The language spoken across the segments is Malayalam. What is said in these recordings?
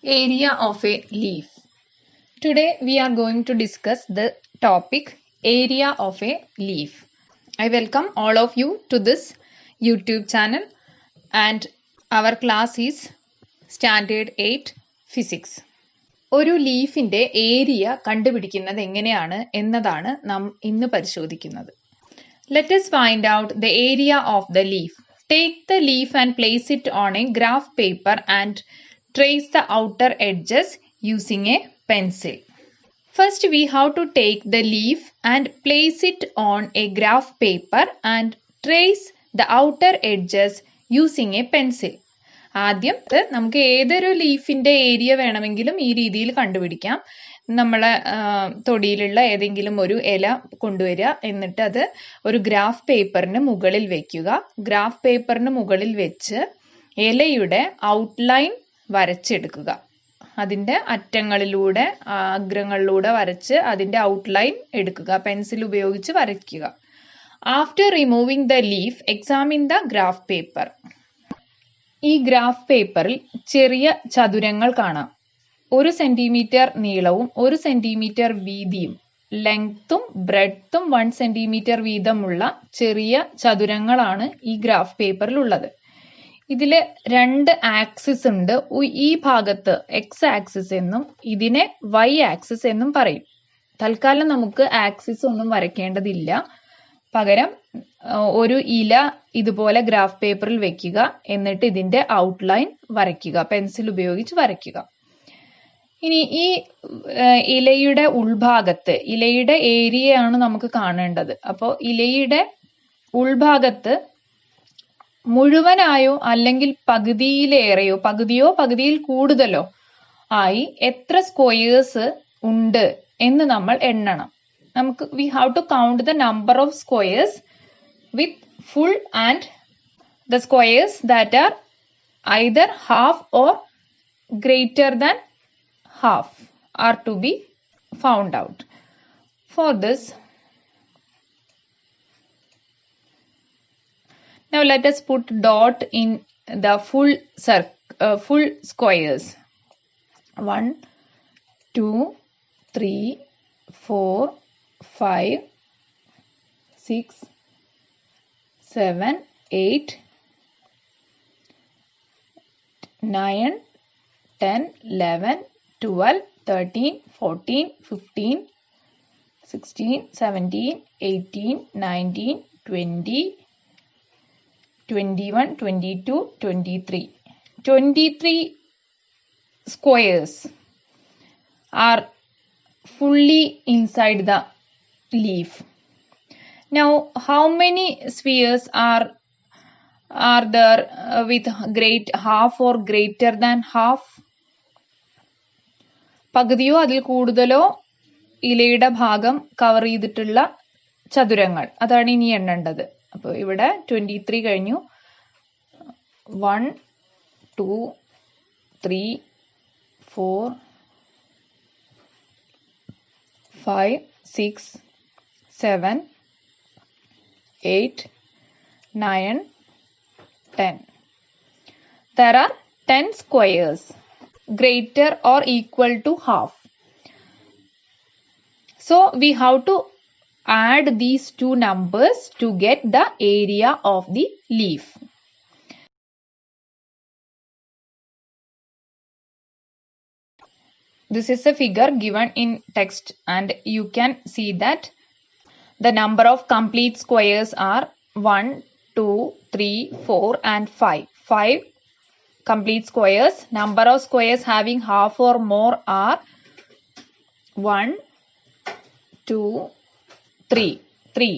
Area of a leaf. Today we are going to discuss the topic area of a leaf. I welcome all of you to this YouTube channel and our class is Standard 8 Physics. ഒരു ലീഫിന്റെ ഏരിയ കണ്ടുപിടിക്കുന്നത് എങ്ങനെയാണ് എന്നതാണ് നാം ഇന്ന് പരിശോധിക്കുന്നത്. Let us find out the area of the leaf. Take the leaf and place it on a graph paper and trace the outer edges using a pencil. First, we have to take the leaf and place it on a graph paper and trace the outer edges using a pencil. ആദ്യം നമുക്ക് ഏതൊരു ലീഫിന്റെ ഏരിയ വേണമെങ്കിലും ഈ രീതിയിൽ കണ്ടുപിടിക്കാം. നമ്മളെ തൊടിയിലുള്ള ഏതെങ്കിലും ഒരു ഇല കൊണ്ടുവരിക, എന്നിട്ട് അത് ഒരു ഗ്രാഫ് പേപ്പറിന് മുകളിൽ വെക്കുക. ഗ്രാഫ് പേപ്പറിന് മുകളിൽ വെച്ച് ഇലയുടെ ഔട്ട്ലൈൻ വരച്ചെടുക്കുക. അതിൻ്റെ അറ്റങ്ങളിലൂടെ അഗ്രങ്ങളിലൂടെ വരച്ച് അതിൻ്റെ ഔട്ട്ലൈൻ എടുക്കുക. പെൻസിൽ ഉപയോഗിച്ച് വരയ്ക്കുക. After removing the leaf examine the graph paper. ഈ ഗ്രാഫ് പേപ്പറിൽ ചെറിയ ചതുരങ്ങൾ കാണാം. 1 സെന്റിമീറ്റർ നീളവും 1 സെന്റിമീറ്റർ വീതിയും, ലെങ്ത്തും ബ്രെഡ്ത്തും 1 സെന്റിമീറ്റർ വീതമുള്ള ചെറിയ ചതുരങ്ങളാണ് ഈ ഗ്രാഫ് പേപ്പറിൽ ഉള്ളത്. ഇതില് 2 ആക്സിസ് ഉണ്ട്. ഈ ഭാഗത്ത് എക്സ് ആക്സിസ് എന്നും ഇതിനെ വൈ ആക്സിസ് എന്നും പറയും. തൽക്കാലം നമുക്ക് ആക്സിസ് ഒന്നും വരയ്ക്കേണ്ടതില്ല. പകരം ഒരു ഇല ഇതുപോലെ ഗ്രാഫ് പേപ്പറിൽ വെക്കുക, എന്നിട്ട് ഇതിന്റെ ഔട്ട്ലൈൻ വരയ്ക്കുക, പെൻസിൽ ഉപയോഗിച്ച് വരയ്ക്കുക. ഇനി ഈ ഇലയുടെ ഉൾഭാഗത്ത് ഇലയുടെ ഏരിയയാണ് നമുക്ക് കാണേണ്ടത്. അപ്പോൾ ഇലയുടെ ഉൾഭാഗത്ത് മുഴുവനായോ അല്ലെങ്കിൽ പകുതിയിലേറെയോ പകുതിയിൽ കൂടുതലോ ആയി എത്ര സ്ക്വയേഴ്സ് ഉണ്ട് എന്ന് നമ്മൾ എണ്ണണം. നമുക്ക് we have to count the number of squares with full and the squares that are either half or greater than half are to be found out. For this, now let us put dot in the full squares. 1, 2, 3, 4, 5, 6, 7, 8, 9, 10, 11, 12, 13, 14, 15, 16, 17, 18, 19, 20, 21, 22, 23. 23 squares are fully inside the leaf. Now, how many spheres are there with half or greater than half? പകുതിയോ അതിൽ കൂടുതലോ ഇലയുടെ ഭാഗം കവർ ചെയ്തിട്ടുള്ള ചതുരങ്ങൾ, അതാണ് ഇനി എണ്ണേണ്ടത്. അപ്പോൾ ഇവിടെ 23 കഴിഞ്ഞു. 1, 2, 3, 4, 5, 6, 7, 8, 9, 10. There are 10 squares greater or equal to half. So we have to add these two numbers to get the area of the leaf. This is a figure given in text and you can see that the number of complete squares are 1, 2, 3, 4 and 5. 5 complete squares. Number of squares having half or more are 1, 2, 3. 3.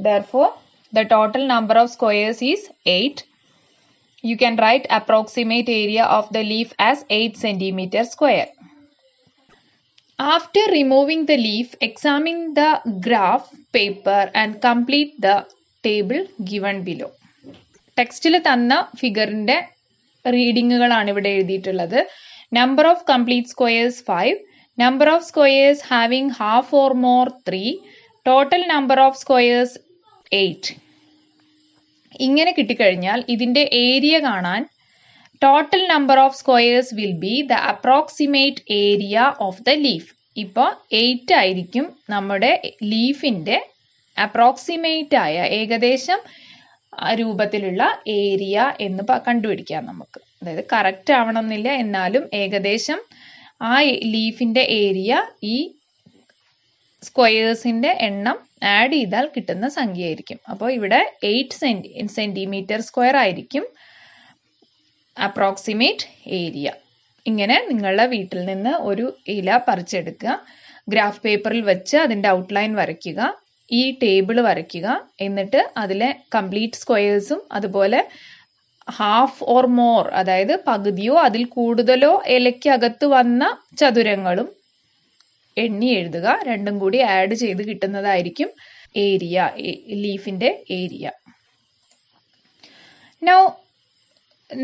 Therefore, the total number of squares is 8. You can write approximate area of the leaf as 8 centimeter square. After removing the leaf, examine the graph paper and complete the table given below. ടെക്സ്റ്റിൽ തന്ന ഫിഗറിന്റെ റീഡിങ്ങുകളാണ് ഇവിടെ എഴുതിയിട്ടുള്ളത്. Number of complete squares 5, number of squares having half or more 3, total number of squares 8. ഇങ്ങനെ കിട്ടിക്കഴിഞ്ഞാൽ ഇതിന്റെ ഏരിയ കാണാൻ total number of squares will be the approximate area of the leaf. ഇപ്പോൾ 8 ആയിരിക്കും നമ്മുടെ ലീഫിൻ്റെ അപ്രോക്സിമേറ്റ് ആയ ഏകദേശം രൂപത്തിലുള്ള ഏരിയ എന്ന് കണ്ടുപിടിക്കാം നമുക്ക്. അതായത് കറക്റ്റ് ആവണമെന്നില്ല, എന്നാലും ഏകദേശം ആ ലീഫിൻ്റെ ഏരിയ ഈ സ്ക്വയേഴ്സിൻ്റെ എണ്ണം ആഡ് ചെയ്താൽ കിട്ടുന്ന സംഖ്യയായിരിക്കും. അപ്പോൾ ഇവിടെ 8 സെൻറ്റിമീറ്റർ സ്ക്വയർ ആയിരിക്കും അപ്രോക്സിമേറ്റ് ഏരിയ. ഇങ്ങനെ നിങ്ങളുടെ വീട്ടിൽ നിന്ന് ഒരു ഇല പറിച്ചെടുക്കുക, ഗ്രാഫ് പേപ്പറിൽ വെച്ച് അതിൻ്റെ ഔട്ട്ലൈൻ വരയ്ക്കുക, ഈ ടേബിൾ വരയ്ക്കുക, എന്നിട്ട് അതിലെ കംപ്ലീറ്റ് സ്ക്വയേഴ്സും അതുപോലെ ഹാഫ് ഓർ മോർ, അതായത് പകുതിയോ അതിൽ കൂടുതലോ ഇലയ്ക്കകത്ത് വന്ന ചതുരങ്ങളും എണ്ണി എഴുതുക. രണ്ടും കൂടി ആഡ് ചെയ്ത് കിട്ടുന്നതായിരിക്കും ഏരിയ, ലീഫിൻ്റെ area. Now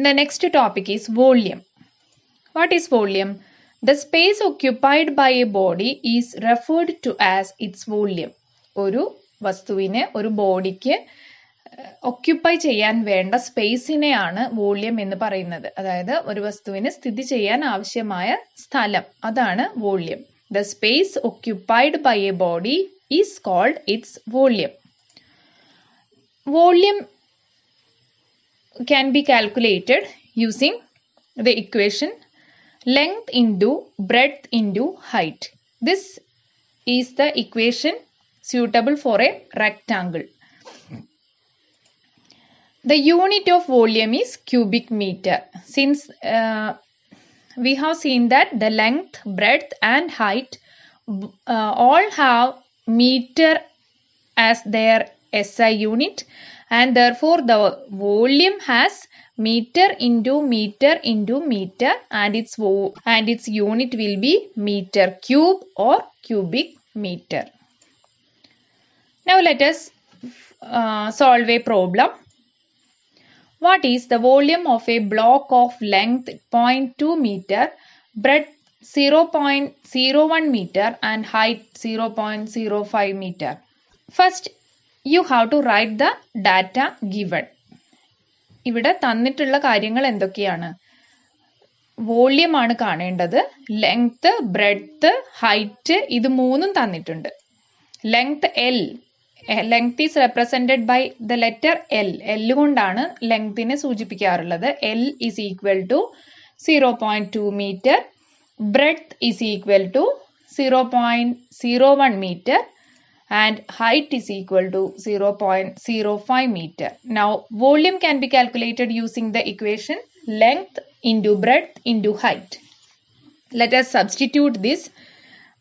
the next topic is volume. What is volume? The space occupied by a body is referred to as its volume. ഒരു വസ്തുവിനെ, ഒരു ബോഡിക്ക് ഒക്യുപ്പൈ ചെയ്യാൻ വേണ്ട സ്പേസിനെയാണ് വോള്യം എന്ന് പറയുന്നത്. അതായത് ഒരു വസ്തുവിന് സ്ഥിതി ചെയ്യാൻ ആവശ്യമായ സ്ഥലം, അതാണ് volume. The space occupied by a body is called its volume. Volume can be calculated using the equation length into breadth into height. This is the equation suitable for a rectangle. The unit of volume is cubic meter. Since we have seen that the length, breadth and height all have meter as their SI unit, and therefore the volume has meter into meter into meter, and its unit will be meter cube or cubic meter. Now let us solve a problem. What is the volume of a block of length 0.2 meter, breadth 0.01 meter and height 0.05 meter? First, you have to write the data given. ഇവിടെ തന്നിട്ടുള്ള കാര്യങ്ങൾ എന്തൊക്കെയാണ്? വോള്യം ആണ് കാണേണ്ടത്. ലെങ്ത്, ബ്രെഡ്ത്ത്, ഹൈറ്റ്, ഇത് മൂന്നും തന്നിട്ടുണ്ട്. Length L. Length is represented by the letter L. L കൊണ്ടാണ് ലെങ്തിനെ സൂചിപ്പിക്കാറുള്ളത്. L is equal to 0.2 meter. Breadth is equal to 0.01 meter. And height is equal to 0.05 meter. Now, volume can be calculated using the equation length into breadth into height. Let us substitute these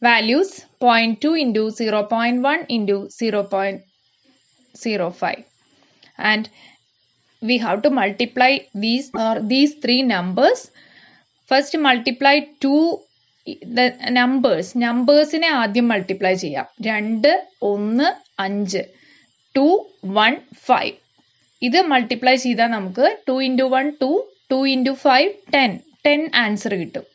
values 0.2 into 0.1 into 0.05. And we have to multiply these three numbers. First, multiply the നമ്പേഴ്സിനെ ആദ്യം മൾട്ടിപ്ലൈ ചെയ്യാം. 2, 1, 5, 2, 1, 5. ഇത് മൾട്ടിപ്ലൈ ചെയ്താൽ നമുക്ക് 2 into 1, 2, 2 into 5, 10 ആൻസർ കിട്ടും.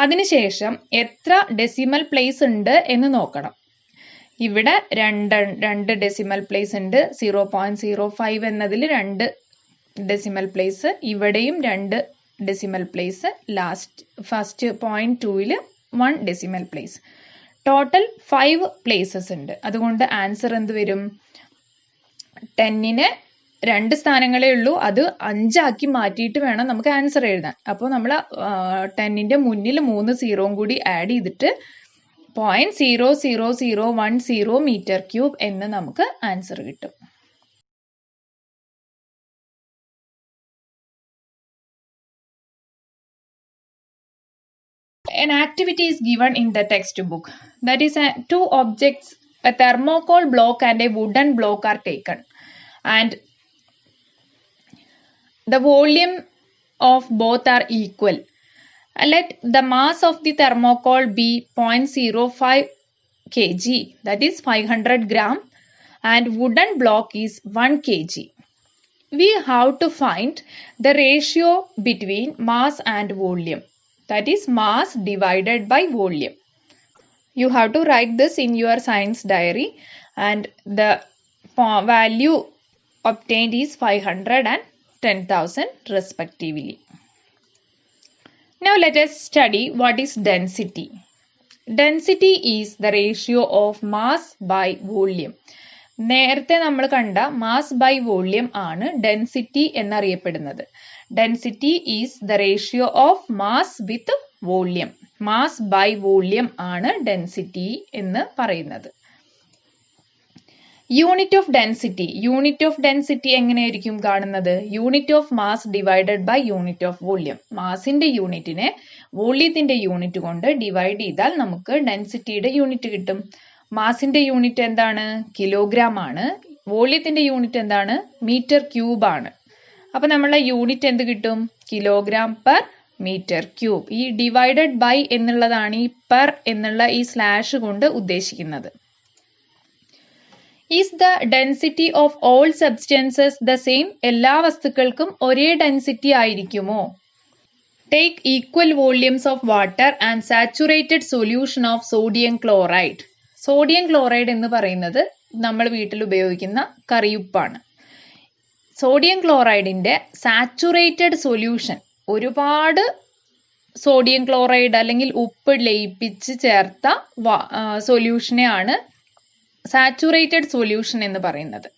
അതിനുശേഷം എത്ര ഡെസിമൽ പ്ലേസ് ഉണ്ട് എന്ന് നോക്കണം. ഇവിടെ രണ്ട് ഡെസിമൽ പ്ലേസ് ഉണ്ട്. 0.05 എന്നതിൽ 2 ഡെസിമൽ പ്ലേസ്, ഇവിടെയും 2 ഡെസിമൽ പ്ലേസ്, ഫസ്റ്റ് 0.2ൽ 1 ഡെസിമൽ പ്ലേസ്. ടോട്ടൽ 5 പ്ലേസസ് ഉണ്ട്. അതുകൊണ്ട് ആൻസർ എന്ത് വരും? 10ന് 2 സ്ഥാനങ്ങളേ ഉള്ളൂ, അത് 5 ആക്കി മാറ്റിയിട്ട് വേണം നമുക്ക് ആൻസർ എഴുതാൻ. അപ്പോൾ നമ്മൾ 10ന്റെ മുന്നിൽ 3 സീറോയും കൂടി ആഡ് ചെയ്തിട്ട് 0.00010 മീറ്റർ ക്യൂബ് എന്ന് നമുക്ക് ആൻസർ കിട്ടും. An activity is given in the textbook. That is, 2 objects, a thermocol block and a wooden block are taken, and the volume of both are equal. Let the mass of the thermocol be 0.05 kg, that is 500 gram, and wooden block is 1 kg. We have to find the ratio between mass and volume. That is mass divided by volume. You have to write this in your science diary, and the value obtained is 500 and 10,000 respectively. Now let us study what is density. Density is the ratio of mass by volume. നേരത്തെ നമ്മൾ കണ്ട മാസ് ബൈ വോള്യം ആണ് ഡെൻസിറ്റി എന്നറിയപ്പെടുന്നത്. Density is the ratio of mass with volume. Mass by volume ആണ് ഡെൻസിറ്റി എന്ന് പറയുന്നത്. Unit of density. Unit of density എങ്ങനെയായിരിക്കും കാണുന്നത്? Unit of mass divided by unit of volume. മാസിന്റെ യൂണിറ്റിനെ വോള്യത്തിന്റെ യൂണിറ്റ് കൊണ്ട് ഡിവൈഡ് ചെയ്താൽ നമുക്ക് ഡെൻസിറ്റിയുടെ യൂണിറ്റ് കിട്ടും. മാസിന്റെ യൂണിറ്റ് എന്താണ്? കിലോഗ്രാം ആണ്. വോള്യത്തിന്റെ യൂണിറ്റ് എന്താണ്? മീറ്റർ ക്യൂബ് ആണ്. അപ്പൊ നമ്മളെ യൂണിറ്റ് എന്ത് കിട്ടും? Kilogram per metre cube. ഈ ഡിവൈഡഡ് ബൈ എന്നുള്ളതാണ് ഈ പെർ എന്നുള്ള ഈ സ്ലാഷ് കൊണ്ട് ഉദ്ദേശിക്കുന്നത്. Is the density of all substances the same? എല്ലാ വസ്തുക്കൾക്കും ഒരേ ഡെൻസിറ്റി ആയിരിക്കുമോ? Take equal volumes of water and saturated solution of sodium chloride. Sodium chloride എന്ന് പറയുന്നത് നമ്മൾ വീട്ടിൽ ഉപയോഗിക്കുന്ന കറിയുപ്പാണ്. സോഡിയം ക്ലോറൈഡിന്റെ സാച്ചുറേറ്റഡ് സൊല്യൂഷൻ, ഒരുപാട് സോഡിയം ക്ലോറൈഡ് അല്ലെങ്കിൽ ഉപ്പ് ലയിപ്പിച്ച് ചേർത്ത സൊല്യൂഷനെയാണ് സാച്ചുറേറ്റഡ് സൊല്യൂഷൻ എന്ന് പറയുന്നത്.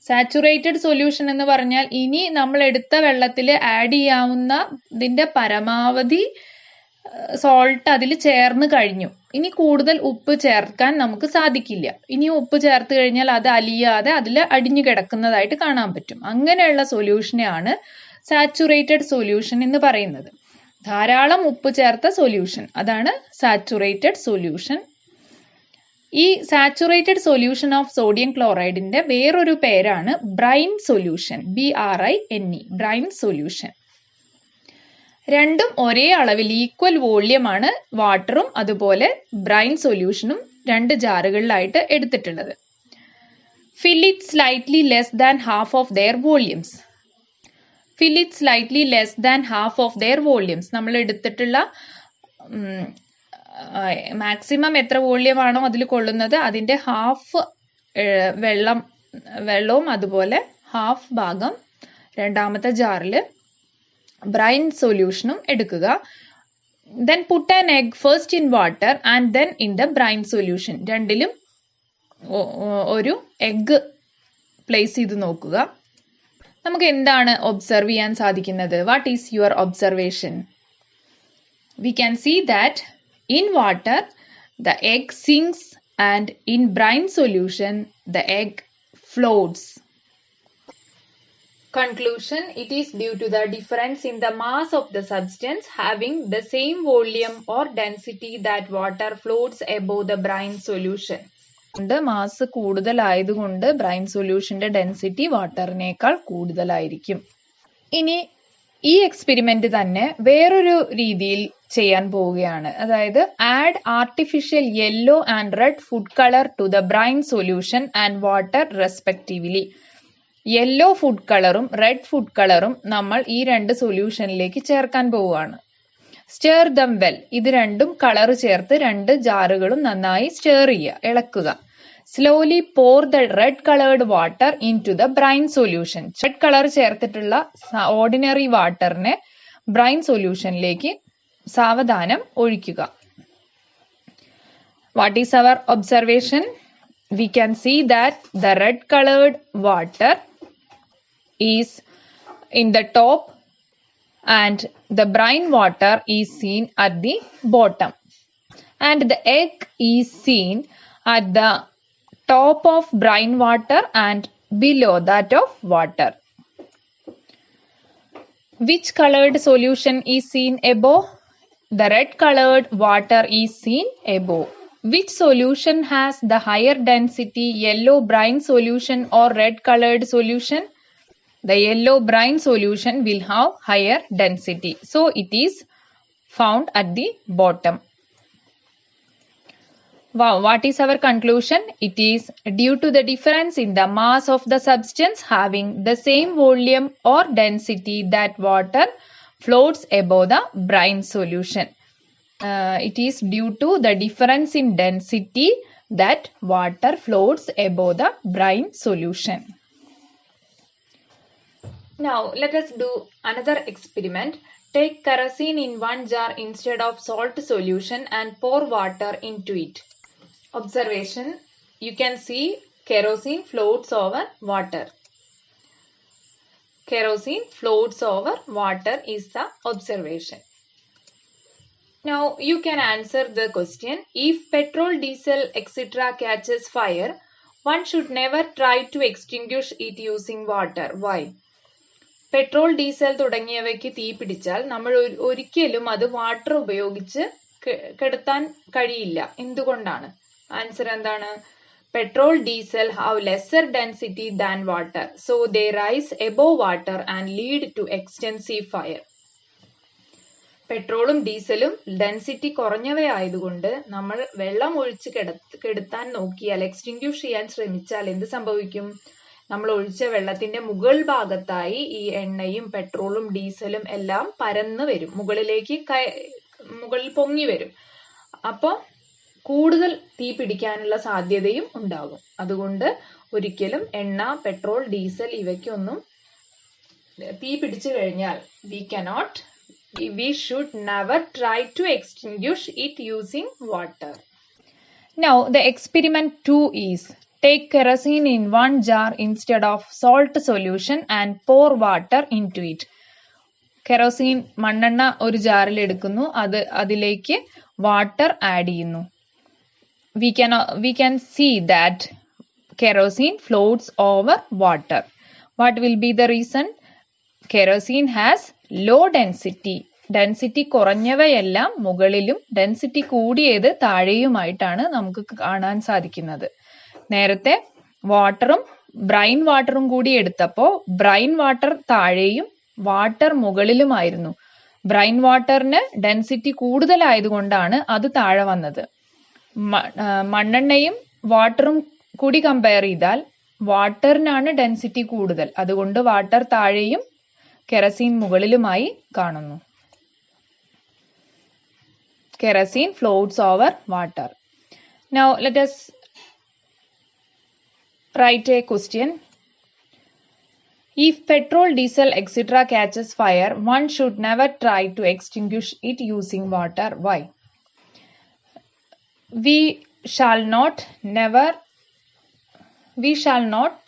സാച്ചുറേറ്റഡ് സൊല്യൂഷൻ എന്ന് പറഞ്ഞാൽ ഇനി നമ്മൾ എടുത്ത വെള്ളത്തിൽ ആഡ് ചെയ്യാവുന്ന ഇതിന്റെ പരമാവധി സോൾട്ട് അതിൽ ചേർന്ന് കഴിഞ്ഞു. ഇനി കൂടുതൽ ഉപ്പ് ചേർക്കാൻ നമുക്ക് സാധിക്കില്ല. ഇനി ഉപ്പ് ചേർത്ത് കഴിഞ്ഞാൽ അത് അലിയാതെ അതിൽ അടിഞ്ഞു കിടക്കുന്നതായിട്ട് കാണാൻ പറ്റും. അങ്ങനെയുള്ള സൊല്യൂഷനെയാണ് സാച്ചുറേറ്റഡ് സൊല്യൂഷൻ എന്ന് പറയുന്നത്. ധാരാളം ഉപ്പ് ചേർത്ത സൊല്യൂഷൻ, അതാണ് സാച്ചുറേറ്റഡ് സൊല്യൂഷൻ. ഈ സാച്ചുറേറ്റഡ് സൊല്യൂഷൻ ഓഫ് സോഡിയം ക്ലോറൈഡിന്റെ വേറൊരു പേരാണ് brine solution. BRINE, brine solution. രണ്ടും ഒരേ അളവിൽ ഈക്വൽ വോള്യമാണ് വാട്ടറും അതുപോലെ ബ്രൈൻ സൊല്യൂഷനും രണ്ട് ജാറുകളിലായിട്ട് എടുത്തിട്ടുള്ളത്. Fill it slightly less than half of their volumes. Fill it slightly less than half of their volumes. നമ്മൾ എടുത്തിട്ടുള്ള മാക്സിമം എത്ര വോള്യമാണോ അതിൽ കൊള്ളുന്നത് അതിന്റെ ഹാഫ് വെള്ളവും അതുപോലെ ഹാഫ് ഭാഗം രണ്ടാമത്തെ ജാറിൽ ബ്രൈൻ സൊല്യൂഷനും എടുക്കുക. Then puttu an egg first in water and then in the brine solution. രണ്ടിലും ഒരു എഗ് പ്ലേസ് ചെയ്ത് നോക്കുക. നമുക്ക് എന്താണ് ഒബ്സർവ് ചെയ്യാൻ സാധിക്കുന്നത്? What is your observation? We can see that in water the egg sinks and in brine solution the egg floats. Conclusion: it is due to the difference in the mass of the substance having the same volume or density that water floats above the brine solution. Mass കൂടുതലായതുകൊണ്ട് ബ്രൈൻ സൊല്യൂഷന്റെ ഡെൻസിറ്റി വാട്ടറിനേക്കാൾ കൂടുതലായിരിക്കും. ഇനി ഈ എക്സ്പെരിമെന്റ് തന്നെ വേറൊരു രീതിയിൽ ചെയ്യാൻ പോവുകയാണ്. അതായത് add artificial yellow and red food colour to the brine solution and water respectively. Yellow food കളറും റെഡ് ഫുഡ് കളറും നമ്മൾ ഈ രണ്ട് സൊല്യൂഷനിലേക്ക് ചേർക്കാൻ പോവുകയാണ്. Stir them well. ഇത് രണ്ടും കളർ ചേർത്ത് രണ്ട് ജാറുകളും നന്നായി സ്റ്റെയർ ചെയ്യുക, ഇളക്കുക. Slowly pour the red coloured water into the brine solution. Red colour ചേർത്തിട്ടുള്ള ഓർഡിനറി വാട്ടറിനെ ബ്രൈൻ സൊല്യൂഷനിലേക്ക് സാവധാനം ഒഴിക്കുക. What is our observation? We can see that the red colored water is in the top and the brine water is seen at the bottom, and the egg is seen at the top of brine water and below that of water. Which colored solution is seen above? The red colored water is seen above. Which solution has the higher density, yellow brine solution or red colored solution? The yellow brine solution will have higher density. So it is found at the bottom. Wow, what is our conclusion? It is due to the difference in the mass of the substance having the same volume or density that water floats above the brine solution. It is due to the difference in density that water floats above the brine solution. Now let us do another experiment. Take kerosene in 1 jar instead of salt solution and pour water into it. Observation. You can see kerosene floats over water. Kerosene floats over water is the observation. Now you can answer the question. If petrol, diesel, etc. catches fire, one should never try to extinguish it using water. Why? Petrol, diesel തുടങ്ങിയവയ്ക്ക് തീ പിടിച്ചാൽ നമ്മൾ ഒരിക്കലും അത് വാട്ടർ ഉപയോഗിച്ച് കെടുത്താൻ കഴിയില്ല. എന്തുകൊണ്ടാണ്? ആൻസർ എന്താണ്? Petrol, diesel have lesser density than water, so they rise above water and lead to extensive fire. പെട്രോളും ഡീസലും ഡെൻസിറ്റി കുറഞ്ഞവയായതുകൊണ്ട് നമ്മൾ വെള്ളം ഒഴിച്ച് കെടുത്താൻ നോക്കിയാൽ, എക്സ്റ്റിങ്ക്യൂഷ് ചെയ്യാൻ ശ്രമിച്ചാൽ എന്ത് സംഭവിക്കും? നമ്മൾ ഒഴിച്ച വെള്ളത്തിന്റെ മുകൾ ഭാഗത്തായി ഈ എണ്ണയും പെട്രോളും ഡീസലും എല്ലാം പരന്നു വരും, മുകളിൽ പൊങ്ങി വരും. അപ്പോൾ കൂടുതൽ തീ പിടിക്കാനുള്ള സാധ്യതയും ഉണ്ടാകും. അതുകൊണ്ട് ഒരിക്കലും എണ്ണ, പെട്രോൾ, ഡീസൽ ഇവയ്ക്കൊന്നും തീ പിടിച്ചു കഴിഞ്ഞാൽ we should never try to extinguish it using water. Now the experiment 2 is, take kerosene in 1 jar instead of salt solution and pour water into it. Kerosene, മണ്ണെണ്ണ ഒരു ജാറിൽ എടുക്കുന്നു, അതിലേക്ക് വാട്ടർ ആഡ് ചെയ്യുന്നു. We can see that kerosene floats over water. What will be the reason? Kerosene has low density. Density കുറഞ്ഞവയെല്ലാം മുകളിലും ഡെൻസിറ്റി കൂടിയത് താഴെയുമായിട്ടാണ് നമുക്ക് കാണാൻ സാധിക്കുന്നത്. നേരത്തെ വാട്ടറും ബ്രൈൻ വാട്ടറും കൂടി എടുത്തപ്പോൾ ബ്രൈൻ വാട്ടർ താഴെയും വാട്ടർ മുകളിലുമായിരുന്നു. ബ്രൈൻ വാട്ടറിന് ഡെൻസിറ്റി കൂടുതലായതുകൊണ്ടാണ് അത് താഴെ വന്നത്. മണ്ണെണ്ണയും വാട്ടറും കൂടി കമ്പയർ ചെയ്താൽ വാട്ടറിനാണ് ഡെൻസിറ്റി കൂടുതൽ. അതുകൊണ്ട് വാട്ടർ താഴെയും കെറസീൻ മുകളിലുമായി കാണുന്നു. Kerosene floats over water. Now let us write a question. If petrol, diesel, etc. catches fire, one should never try to extinguish it using water. Why? We shall not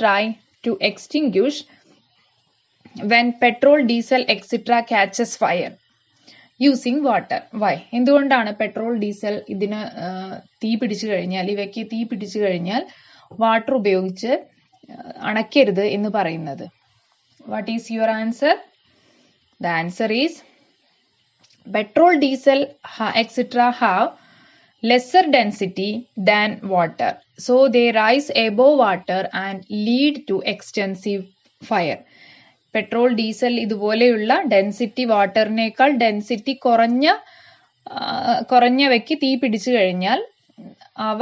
try to extinguish when petrol, diesel, etc. catches fire using water. Why? എന്തുകൊണ്ടാണ് പെട്രോൾ, ഡീസൽ ഇവയ്ക്ക് തീ പിടിച്ചു കഴിഞ്ഞാൽ വാട്ടർ ഉപയോഗിച്ച് അണയ്ക്കരുത് എന്ന് പറയുന്നത്? What is your answer? The answer is petrol, diesel, etc. have lesser density than water, so they rise above water and lead to extensive fire. Petrol, diesel ഇതുപോലെയുള്ള ഡെൻസിറ്റി, വാട്ടറിനേക്കാൾ ഡെൻസിറ്റി കുറഞ്ഞവയ്ക്ക് തീ പിടിച്ചു കഴിഞ്ഞാൽ അവ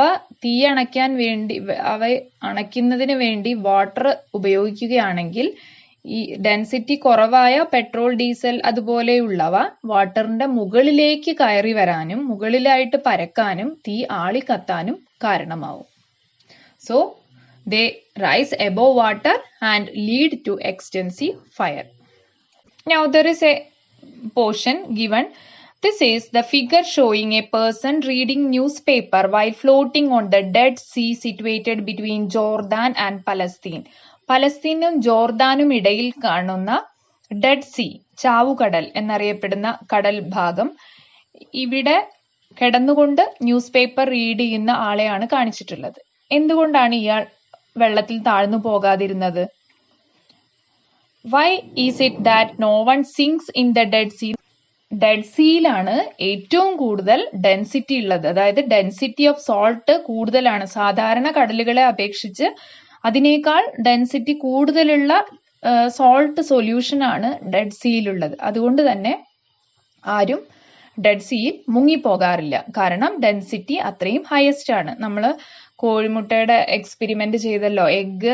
അണയ്ക്കുന്നതിന് വേണ്ടി വാട്ടർ ഉപയോഗിക്കുകയാണെങ്കിൽ ഈ ഡെൻസിറ്റി കുറവായ പെട്രോൾ, ഡീസൽ അതുപോലെയുള്ളവ വാട്ടറിന്റെ മുകളിലേക്ക് കയറി വരാനും മുകളിലായിട്ട് പരക്കാനും തീ ആളിക്കത്താനും കാരണമാവും. So they rise above water and lead to extensive fire. Now there is a portion given. This is the figure showing a person reading newspaper while floating on the Dead Sea situated between Jordan and Palestine. പലസ്തീനും ജോർദാനും ഇടയിൽ കാണുന്ന ഡെഡ് സീ, ചാവുകടൽ എന്നറിയപ്പെടുന്ന കടൽ ഭാഗം, ഇവിടെ കിടന്നുകൊണ്ട് ന്യൂസ് പേപ്പർ റീഡ് ചെയ്യുന്ന ആളെയാണ് കാണിച്ചിട്ടുള്ളത്. എന്തുകൊണ്ടാണ് ഇയാൾ വെള്ളത്തിൽ താഴ്ന്നു പോകാതിരുന്നത്? Why is it that no one sinks in the Dead Sea? Dead സീയിലാണ് ഏറ്റവും കൂടുതൽ ഡെൻസിറ്റി ഉള്ളത്. അതായത് ഡെൻസിറ്റി ഓഫ് സോൾട്ട് കൂടുതലാണ്. സാധാരണ കടലുകളെ അപേക്ഷിച്ച് അതിനേക്കാൾ ഡെൻസിറ്റി കൂടുതലുള്ള സോൾട്ട് സൊല്യൂഷൻ ആണ് ഡെഡ് സീയിലുള്ളത്. അതുകൊണ്ട് തന്നെ ആരും ഡെഡ് സീയിൽ മുങ്ങിപ്പോകാറില്ല. കാരണം ഡെൻസിറ്റി അത്രയും ഹയസ്റ്റ് ആണ്. നമ്മൾ കോഴിമുട്ടയുടെ എക്സ്പെരിമെന്റ് ചെയ്തല്ലോ. എഗ്ഗ്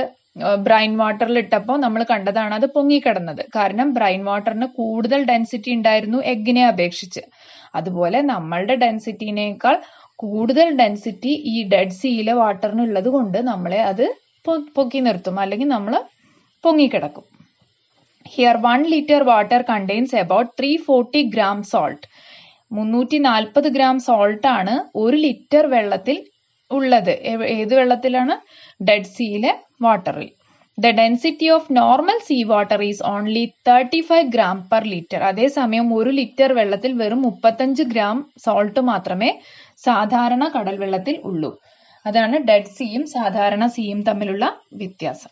ബ്രൈൻ വാട്ടറിൽ ഇട്ടപ്പോൾ നമ്മൾ കണ്ടതാണ് അത് പൊങ്ങിക്കിടന്നത്. കാരണം ബ്രൈൻ വാട്ടറിന് കൂടുതൽ ഡെൻസിറ്റി ഉണ്ടായിരുന്നു എഗ്ഗിനെ അപേക്ഷിച്ച്. അതുപോലെ നമ്മളുടെ ഡെൻസിറ്റിനേക്കാൾ കൂടുതൽ ഡെൻസിറ്റി ഈ ഡെഡ് സീയിലെ വാട്ടറിനുള്ളത് കൊണ്ട് നമ്മളെ അത് പൊക്കി നിർത്തും, അല്ലെങ്കിൽ നമ്മൾ പൊങ്ങിക്കിടക്കും. Here 1 liter water contains about 340 gram salt. 340 gram salt ആണ് 1 ലിറ്റർ വെള്ളത്തിൽ ഉള്ളത്. ഏത് വെള്ളത്തിലാണ്? ഡെഡ് സീയിലെ വാട്ടറിൽ. The density of normal sea water is only 35 gram per liter. അതേസമയം 1 ലിറ്റർ വെള്ളത്തിൽ വെറും 35 ഗ്രാം സോൾട്ട് മാത്രമേ സാധാരണ കടൽ വെള്ളത്തിൽ ഉള്ളൂ. അതാണ് ഡെഡ് സീയും സാധാരണ സീയും തമ്മിലുള്ള വ്യത്യാസം.